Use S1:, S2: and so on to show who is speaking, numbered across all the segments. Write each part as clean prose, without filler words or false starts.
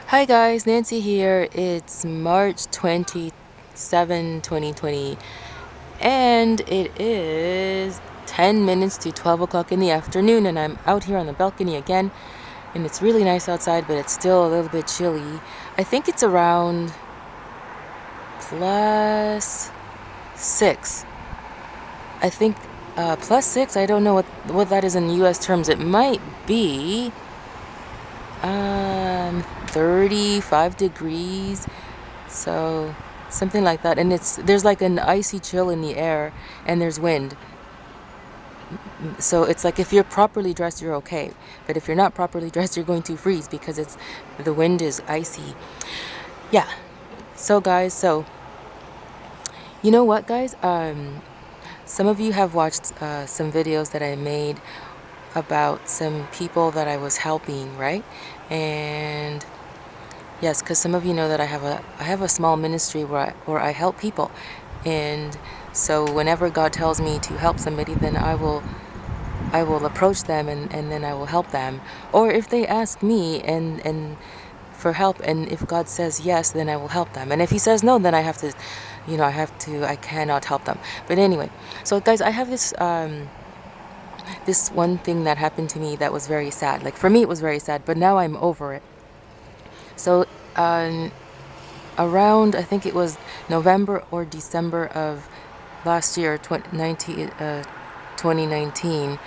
S1: Hi guys, Nancy here. It's March 27, 2020, and it is 10 minutes to 12 o'clock in the afternoon, and I'm out here on the balcony again, and it's really nice outside, but it's still a little bit chilly. I think it's around +6. I think +6, I don't know what that is in US terms. It might be 35 degrees, so something like that. And there's like an icy chill in the air, and there's wind. So it's like if you're properly dressed, you're okay, but if you're not properly dressed, you're going to freeze because the wind is icy. Yeah. So guys, you know what, guys, some of you have watched some videos that I made about some people that I was helping, right? And yes, because some of you know that I have a small ministry where I help people, and so whenever God tells me to help somebody, then I will approach them and then I will help them. Or if they ask me and for help, and if God says yes, then I will help them. And if He says no, then I cannot help them. But anyway, so guys, I have this one thing that happened to me that was very sad. Like for me, it was very sad, but now I'm over it. So around, I think it was November or December of last year, 2019.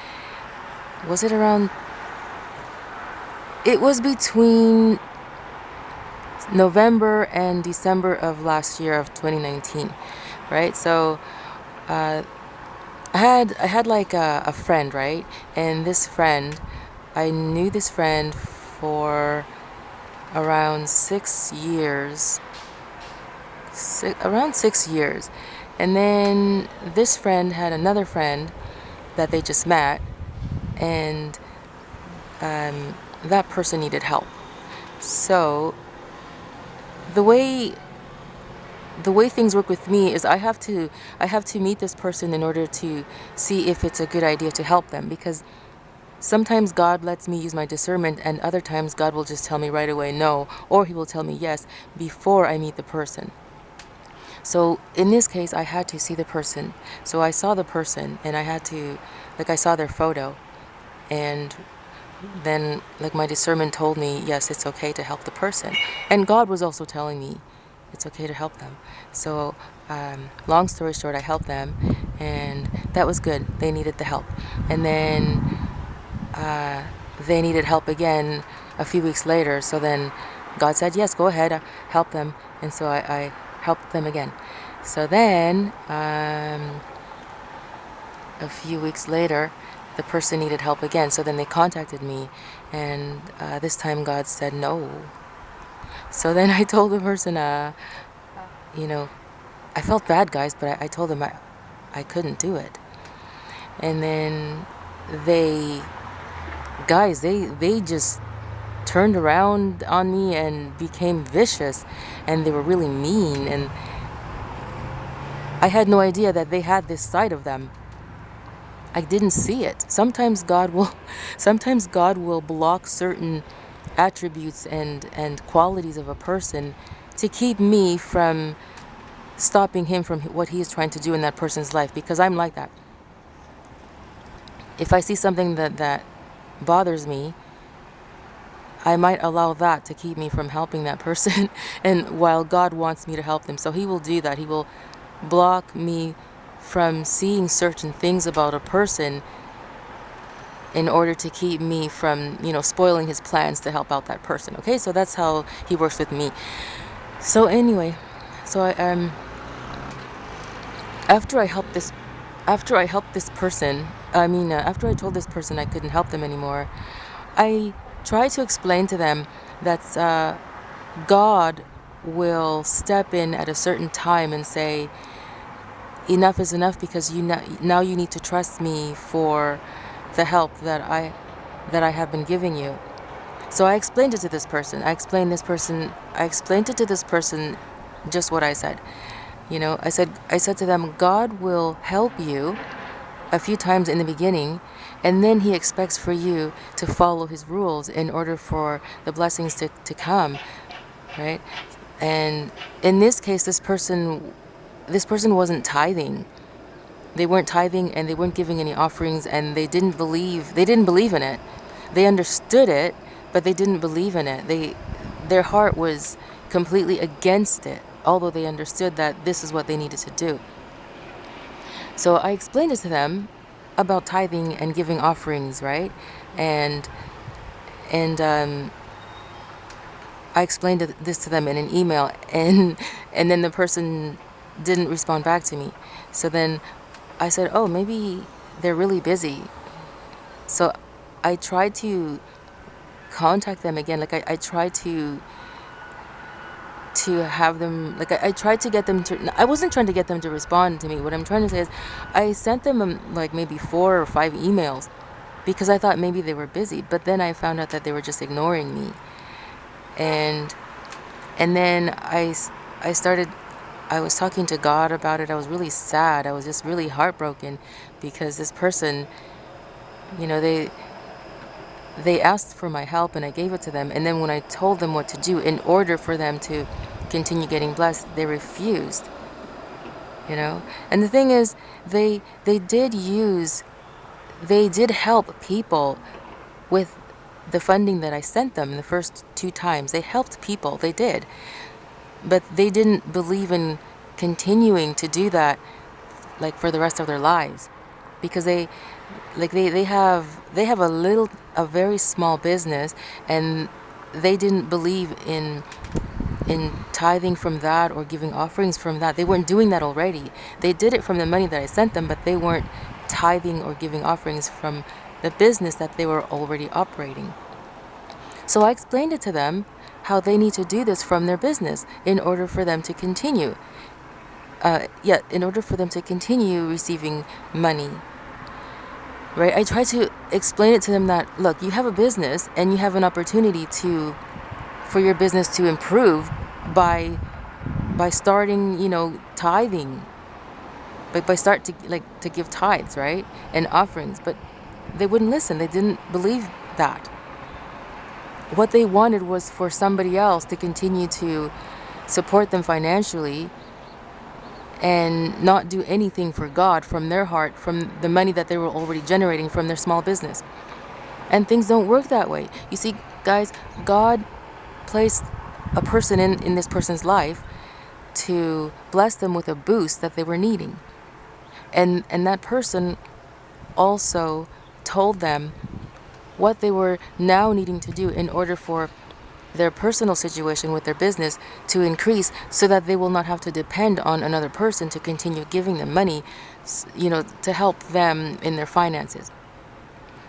S1: Was it around? It was between November and December of last year of 2019, right? So I had like a friend, right? And this friend, I knew this friend for around 6 years. Around 6 years. And then this friend had another friend that they just met, and that person needed help. So the way things work with me is I have to meet this person in order to see if it's a good idea to help them, because sometimes God lets me use my discernment, and other times God will just tell me right away no, or He will tell me yes before I meet the person. So in this case, I had to see the person. So I saw the person, and I saw their photo, and then like my discernment told me, yes, it's okay to help the person. And God was also telling me it's okay to help them. So long story short, I helped them, and that was good. They needed the help. And then they needed help again a few weeks later. So then God said, yes, go ahead, help them. And so I helped them again. So then a few weeks later, the person needed help again. So then they contacted me, and this time God said no. So then I told the person, I felt bad, guys, but I told them I couldn't do it. And then they just turned around on me and became vicious, and they were really mean, and I had no idea that they had this side of them. I didn't see it. Sometimes God will block certain attributes and qualities of a person to keep me from stopping him from what he is trying to do in that person's life, because I'm like that. If I see something that bothers me, I might allow that to keep me from helping that person, and while God wants me to help them. So He will do that. He will block me from seeing certain things about a person in order to keep me from, spoiling His plans to help out that person. Okay, so that's how He works with me. So anyway, so after I told this person I couldn't help them anymore, I tried to explain to them that God will step in at a certain time and say, enough is enough, because now you need to trust me for the help that I have been giving you. So I explained it to this person. I explained it to this person just what I said. I said to them, God will help you a few times in the beginning, and then He expects for you to follow His rules in order for the blessings to come. right? And in this case, this person wasn't tithing. They weren't tithing, and they weren't giving any offerings, and they didn't believe in it. They understood it, but they didn't believe in it. Their heart was completely against it, although they understood that this is what they needed to do. So I explained it to them about tithing and giving offerings, right? And and I explained this to them in an email, and then the person didn't respond back to me. So then I said, "Oh, maybe they're really busy." So I tried to contact them again. Like I tried to have them, like I tried to get them to, I wasn't trying to get them to respond to me. What I'm trying to say is I sent them like maybe 4 or 5 emails because I thought maybe they were busy, but then I found out that they were just ignoring me. And and then I was talking to God about it. I was really sad. I was just really heartbroken because this person, you know, they asked for my help and I gave it to them. And then when I told them what to do in order for them to continue getting blessed, they refused, you know. And the thing is, they did help people with the funding that I sent them the first 2 times. They helped people, they did. But they didn't believe in continuing to do that like for the rest of their lives because they have a very small business, and they didn't believe in tithing from that or giving offerings from that. They weren't doing that already. They did it from the money that I sent them, but they weren't tithing or giving offerings from the business that they were already operating. So I explained it to them how they need to do this from their business in order for them to continue. In order for them to continue receiving money, right? I try to explain it to them that, look, you have a business and you have an opportunity for your business to improve by starting, tithing, but to give tithes, right? And offerings, but they wouldn't listen. They didn't believe that. What they wanted was for somebody else to continue to support them financially and not do anything for God from their heart, from the money that they were already generating from their small business. And things don't work that way. You see, guys, God placed a person in this person's life to bless them with a boost that they were needing. And that person also told them what they were now needing to do in order for their personal situation with their business to increase, so that they will not have to depend on another person to continue giving them money, to help them in their finances.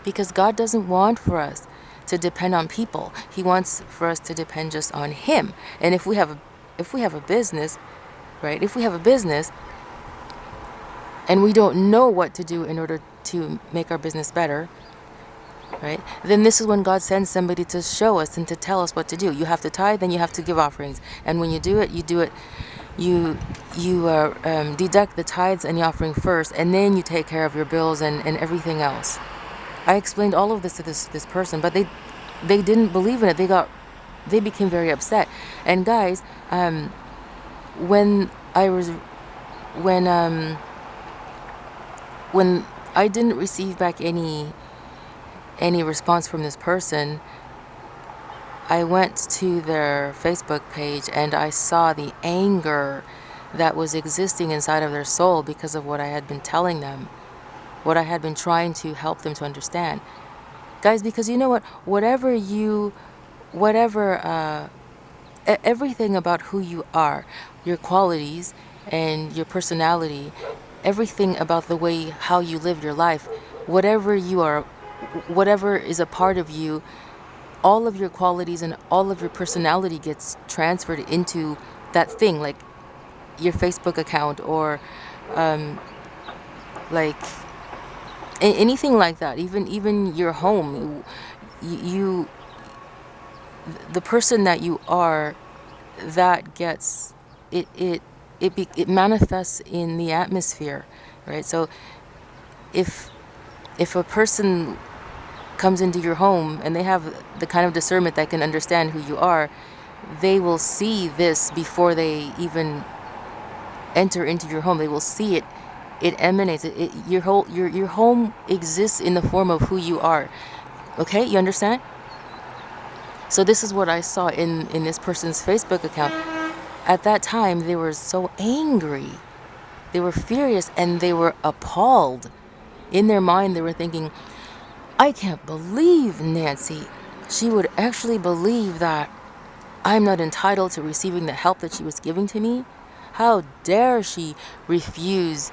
S1: Because God doesn't want for us to depend on people. He wants for us to depend just on Him. And if we have a business, right? If we have a business and we don't know what to do in order to make our business better, right? Then this is when God sends somebody to show us and to tell us what to do. You have to tithe, and you have to give offerings. And when you do it, you deduct the tithes and the offering first, and then you take care of your bills and everything else. I explained all of this to this person, but they didn't believe in it. They became very upset. And guys, when I didn't receive back any response from this person, I went to their Facebook page and I saw the anger that was existing inside of their soul because of what I had been telling them, what I had been trying to help them to understand. Guys, because you know what? Everything about who you are, your qualities and your personality, everything about the way how you live your life, whatever you are, whatever is a part of you, all of your qualities and all of your personality gets transferred into that thing, like your Facebook account or like anything like that. Even your home, you the person that you are, that gets it manifests in the atmosphere, right? So if a person comes into your home and they have the kind of discernment that can understand who you are, they will see this before they even enter into your home. They will see it. It emanates. Your home exists in the form of who you are. Okay, you understand? So this is what I saw in this person's Facebook account. At that time, they were so angry. They were furious and they were appalled. In their mind, they were thinking, I can't believe Nancy. She would actually believe that I'm not entitled to receiving the help that she was giving to me. How dare she refuse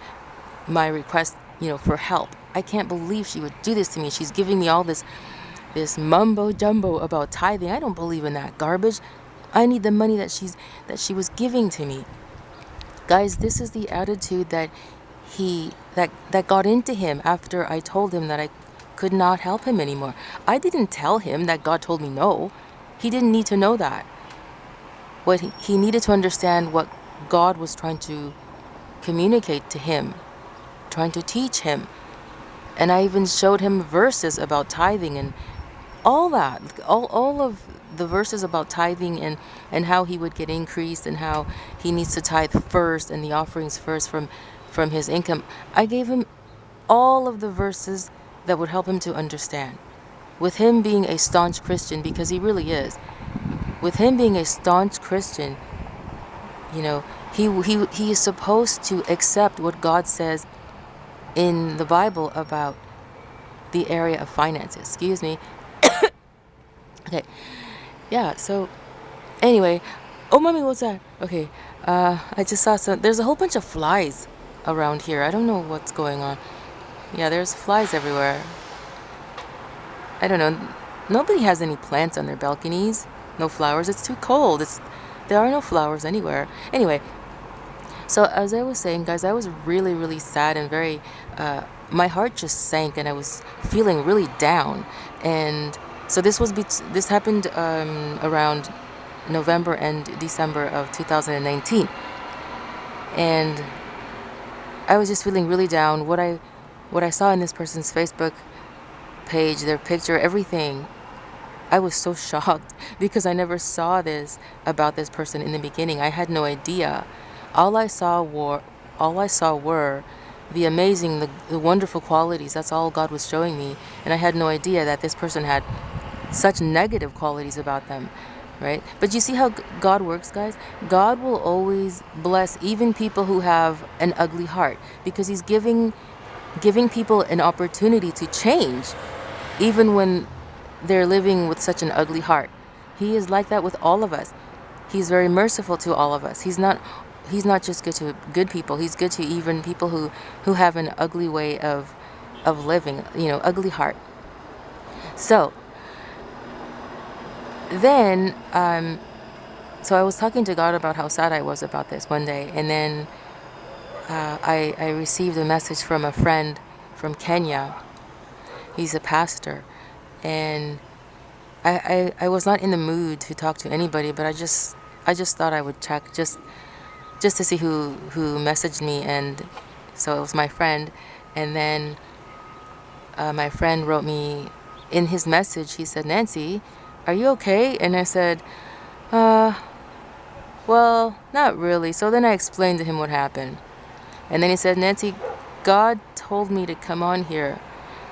S1: my request, for help. I can't believe she would do this to me. She's giving me all this mumbo jumbo about tithing. I don't believe in that garbage. I need the money that she was giving to me. Guys, this is the attitude that that got into him after I told him that I could not help him anymore. I didn't tell him that God told me no. He didn't need to know that. What he needed to understand what God was trying to communicate to him, trying to teach him. And I even showed him verses about tithing and all that, all of the verses about tithing and how he would get increased and how he needs to tithe first and the offerings first from his income. I gave him all of the verses that would help him to understand. With him being a staunch Christian, because he really is, with him being a staunch Christian, he is supposed to accept what God says in the Bible about the area of finances. Excuse me. Okay. Yeah, so anyway. Oh, mommy, what's that? Okay. I just saw there's a whole bunch of flies around here. I don't know what's going on. Yeah, there's flies everywhere. I don't know. Nobody has any plants on their balconies. No flowers. It's too cold. There are no flowers anywhere. Anyway, so as I was saying, guys, I was really, really sad and very, my heart just sank and I was feeling really down. And so this happened around November and December of 2019. And I was just feeling really down. What I saw in this person's Facebook page, their picture, everything, I was so shocked because I never saw this about this person in the beginning. I had no idea. All I saw were the amazing, the wonderful qualities. That's all God was showing me. And I had no idea that this person had such negative qualities about them, right? But you see how God works, guys? God will always bless even people who have an ugly heart because he's giving people an opportunity to change even when they're living with such an ugly heart. He is like that with all of us. He's very merciful to all of us. He's not just good to good people. He's good to even people who have an ugly way of living, ugly heart. So then, so I was talking to God about how sad I was about this one day, and then I received a message from a friend from Kenya. He's a pastor, and I was not in the mood to talk to anybody, but I just thought I would check just to see who messaged me, and so it was my friend. And then my friend wrote me in his message. He said, "Nancy, are you okay?" And I said, well, not really. So then I explained to him what happened, and then he said, "Nancy, God told me to come on here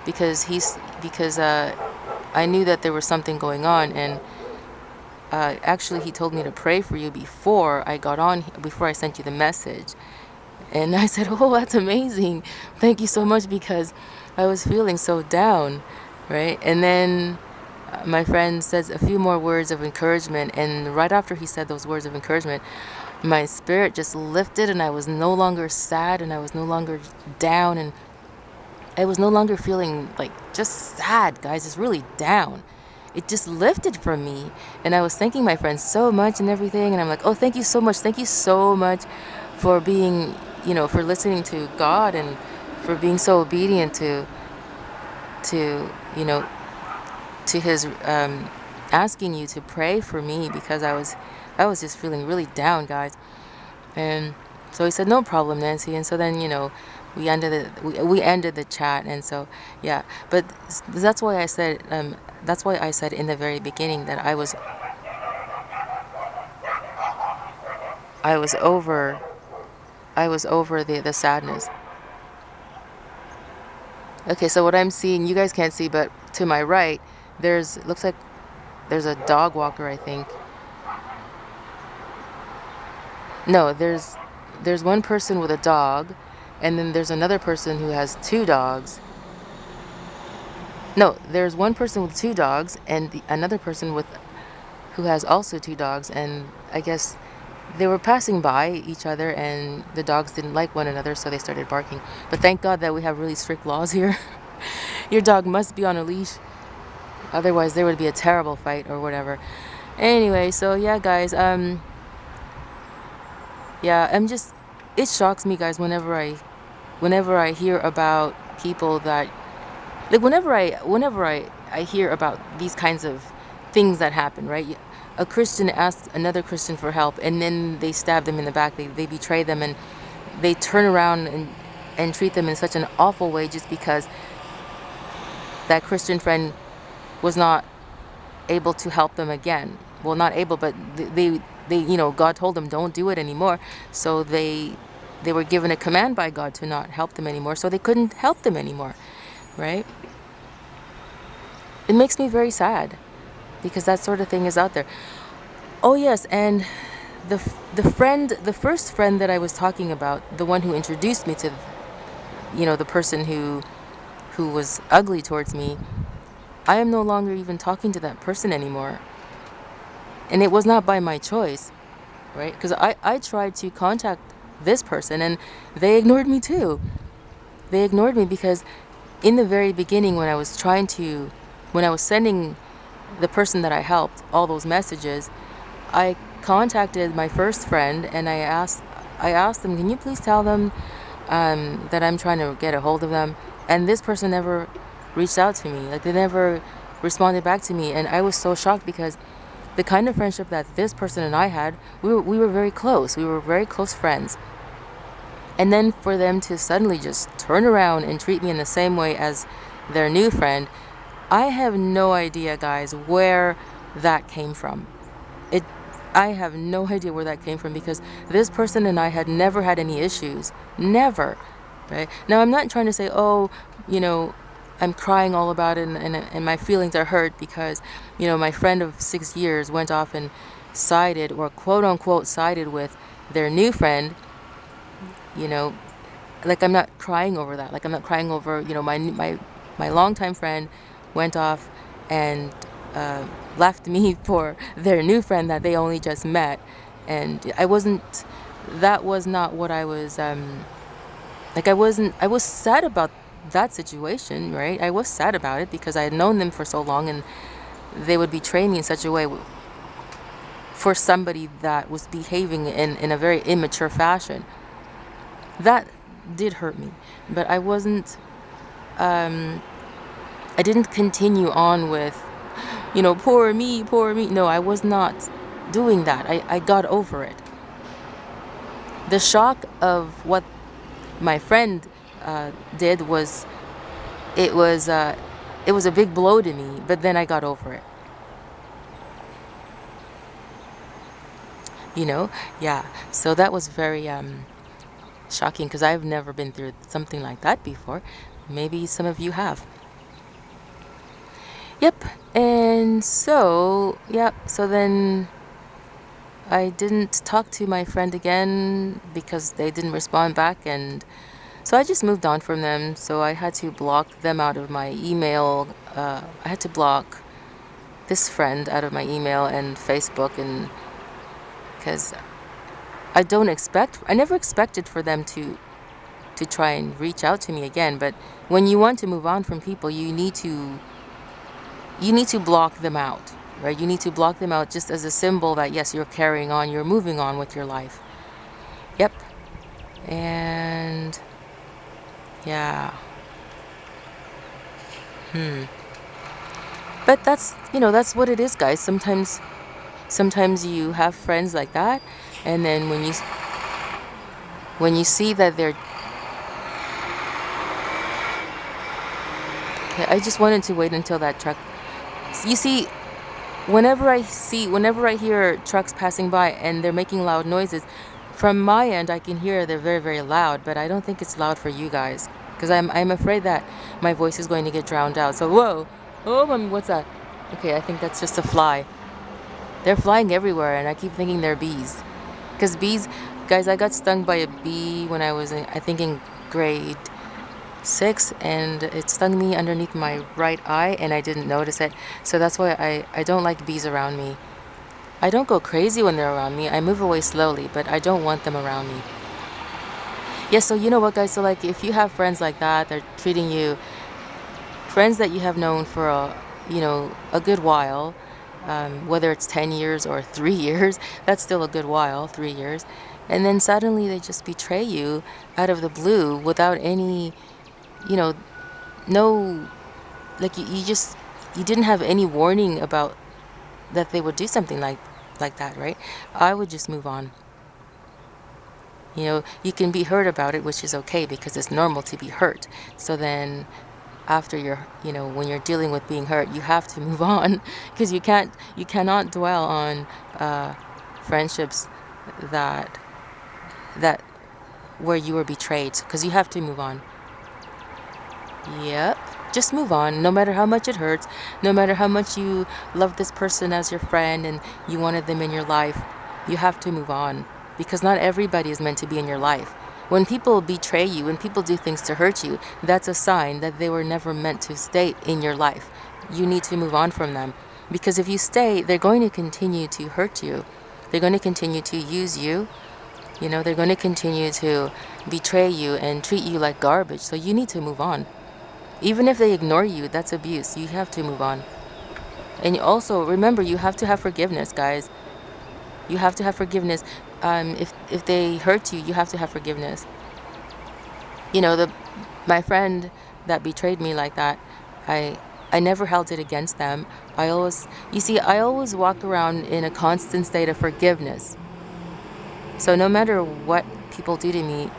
S1: because I knew that there was something going on, and actually he told me to pray for you before I sent you the message." And I said, "Oh, that's amazing. Thank you so much," because I was feeling so down, right? And then my friend says a few more words of encouragement, and right after he said those words of encouragement, my spirit just lifted, and I was no longer sad, and I was no longer down, and I was no longer feeling like just sad, guys. It's really down. It just lifted from me, and I was thanking my friend so much and everything, and I'm like, "Oh, thank you so much for being, for listening to God and for being so obedient to his asking you to pray for me," because I was just feeling really down, guys. And so he said, "No problem, Nancy." And so then we ended the chat. And so yeah, but that's why I said in the very beginning that I was I was over the sadness. Okay, so what I'm seeing, you guys can't see, but to my right, looks like there's a dog walker, I think. No, there's one person with a dog, and then there's another person who has two dogs. No, there's one person with two dogs and another person who has also two dogs, and I guess they were passing by each other and the dogs didn't like one another, so they started barking. But thank God that we have really strict laws here. Your dog must be on a leash, otherwise there would be a terrible fight or whatever. Anyway, so yeah, guys, yeah, it shocks me, guys, whenever I hear about people that, like, whenever I hear about these kinds of things that happen, right? A Christian asks another Christian for help, and then they stab them in the back. They betray them, and they turn around and treat them in such an awful way just because that Christian friend was not able to help them again. Well, not able, but God told them don't do it anymore. So they were given a command by God to not help them anymore, so they couldn't help them anymore, right? It makes me very sad because that sort of thing is out there. Oh yes, and the first friend that I was talking about, the one who introduced me to, the person who was ugly towards me, I am no longer even talking to that person anymore. And it was not by my choice, right? Because I tried to contact this person and they ignored me too. They ignored me because in the very beginning when I was sending the person that I helped all those messages, I contacted my first friend and I asked them, can you please tell them that I'm trying to get a hold of them? And this person never reached out to me. Like, they never responded back to me. And I was so shocked because the kind of friendship that this person and I had, we were very close. We were very close friends. And then for them to suddenly just turn around and treat me in the same way as their new friend, I have no idea, guys, where that came from. I have no idea where that came from because this person and I had never had any issues. Never. Right? Now, I'm not trying to say, I'm crying all about it and my feelings are hurt because, my friend of 6 years went off and sided, or quote unquote sided, with their new friend. Like, I'm not crying over that. Like, I'm not crying over, my longtime friend went off and left me for their new friend that they only just met. And that was not what I was, I was sad about that situation, right? I was sad about it because I had known them for so long and they would betray me in such a way for somebody that was behaving in a very immature fashion. That did hurt me, but I didn't continue on with, poor me, poor me. No, I was not doing that. I got over it. The shock of what my friend did was it was a big blow to me, but then I got over it. Yeah. So that was very shocking because I've never been through something like that before. Maybe some of you have. Yep. And so, yep. So then I didn't talk to my friend again because they didn't respond back, and so I just moved on from them. So I had to block them out of my email. I had to block this friend out of my email and Facebook, and because I never expected for them to try and reach out to me again. But when you want to move on from people, you need to block them out, right? You need to block them out just as a symbol that, yes, you're carrying on, you're moving on with your life. Yep. And yeah. But that's what it is, guys. Sometimes you have friends like that, and then when you see that they're, okay, I just wanted to wait until that truck. You see, whenever I hear trucks passing by and they're making loud noises, From my end, I can hear they're very, very loud, but I don't think it's loud for you guys. Because I'm afraid that my voice is going to get drowned out. So, whoa. Oh, mommy, what's that? Okay, I think that's just a fly. They're flying everywhere, and I keep thinking they're bees. Because bees, guys, I got stung by a bee when I was, I think, in grade 6, and it stung me underneath my right eye, and I didn't notice it. So that's why I don't like bees around me. I don't go crazy when they're around me. I move away slowly, but I don't want them around me. Yeah, so you know what, guys? So, like, if you have friends like that, they're treating you, friends that you have known for a good while, whether it's 10 years or 3 years, that's still a good while, 3 years. And then suddenly they just betray you out of the blue without any, no, like you didn't have any warning about that they would do something like that, right? I would just move on. You can be hurt about it, which is okay because it's normal to be hurt. So then after when you're dealing with being hurt, you have to move on because you cannot dwell on friendships that where you were betrayed, because you have to move on. Yep. Just move on, no matter how much it hurts, no matter how much you love this person as your friend and you wanted them in your life. You have to move on because not everybody is meant to be in your life. When people betray you, when people do things to hurt you, that's a sign that they were never meant to stay in your life. You need to move on from them, because if you stay, they're going to continue to hurt you. They're going to continue to use you. They're going to continue to betray you and treat you like garbage. So you need to move on. Even if they ignore you, that's abuse. You have to move on. And also, remember, you have to have forgiveness, guys. You have to have forgiveness. If they hurt you, you have to have forgiveness. My friend that betrayed me like that, I never held it against them. I always walk around in a constant state of forgiveness. So no matter what people do to me,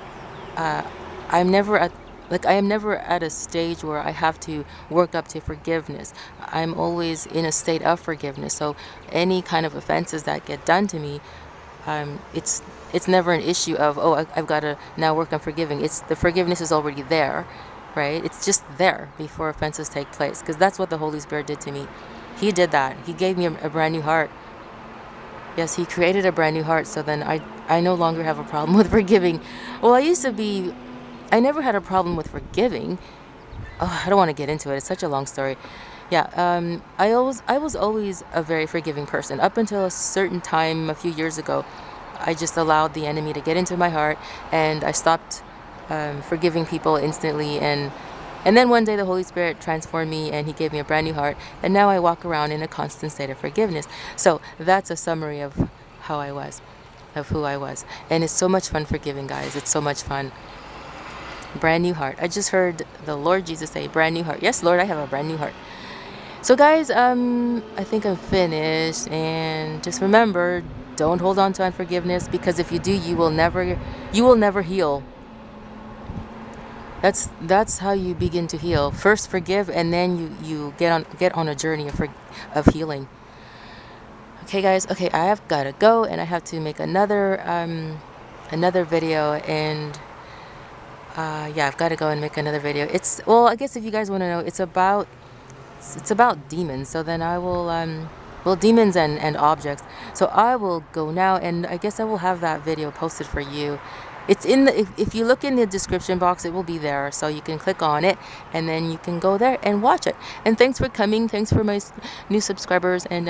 S1: I am never at a stage where I have to work up to forgiveness. I'm always in a state of forgiveness. So any kind of offenses that get done to me, it's never an issue of, I've got to now work on forgiving. The forgiveness is already there, right? It's just there before offenses take place, because that's what the Holy Spirit did to me. He did that. He gave me a brand new heart. Yes, he created a brand new heart. So then I no longer have a problem with forgiving. Well, I never had a problem with forgiving. Oh, I don't want to get into it. It's such a long story. Yeah, I was always a very forgiving person. Up until a certain time, a few years ago, I just allowed the enemy to get into my heart, and I stopped forgiving people instantly. And then one day the Holy Spirit transformed me, and he gave me a brand new heart. And now I walk around in a constant state of forgiveness. So that's a summary of who I was. And it's so much fun forgiving, guys. It's so much fun. Brand new heart. I just heard the Lord Jesus say, brand new heart. Yes, Lord, I have a brand new heart. So guys, I think I'm finished. And just remember, don't hold on to unforgiveness, because if you do, you will never heal. That's how you begin to heal. First forgive, and then you get on a journey of healing. Okay, guys. Okay, I have gotta go, and I have to make another video, and yeah, I've got to go and make another video. I guess if you guys want to know, it's about demons. So then I will demons and objects. So I will go now, and I guess I will have that video posted for you. It's if you look in the description box, it will be there, so you can click on it, and then you can go there and watch it. And thanks for coming. Thanks for my new subscribers. And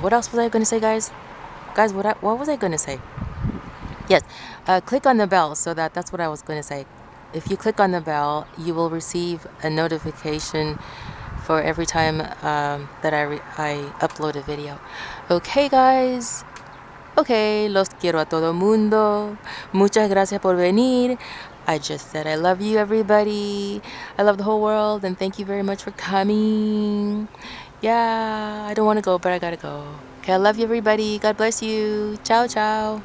S1: what else was I going to say, guys? Guys, what was I going to say? Yes, click on the bell. So that's what I was going to say. If you click on the bell, you will receive a notification for every time that I upload a video. Okay, guys. Okay, los quiero a todo mundo. Muchas gracias por venir. I just said I love you, everybody. I love the whole world, and thank you very much for coming. Yeah, I don't want to go, but I gotta go. Okay, I love you, everybody. God bless you. Ciao, ciao.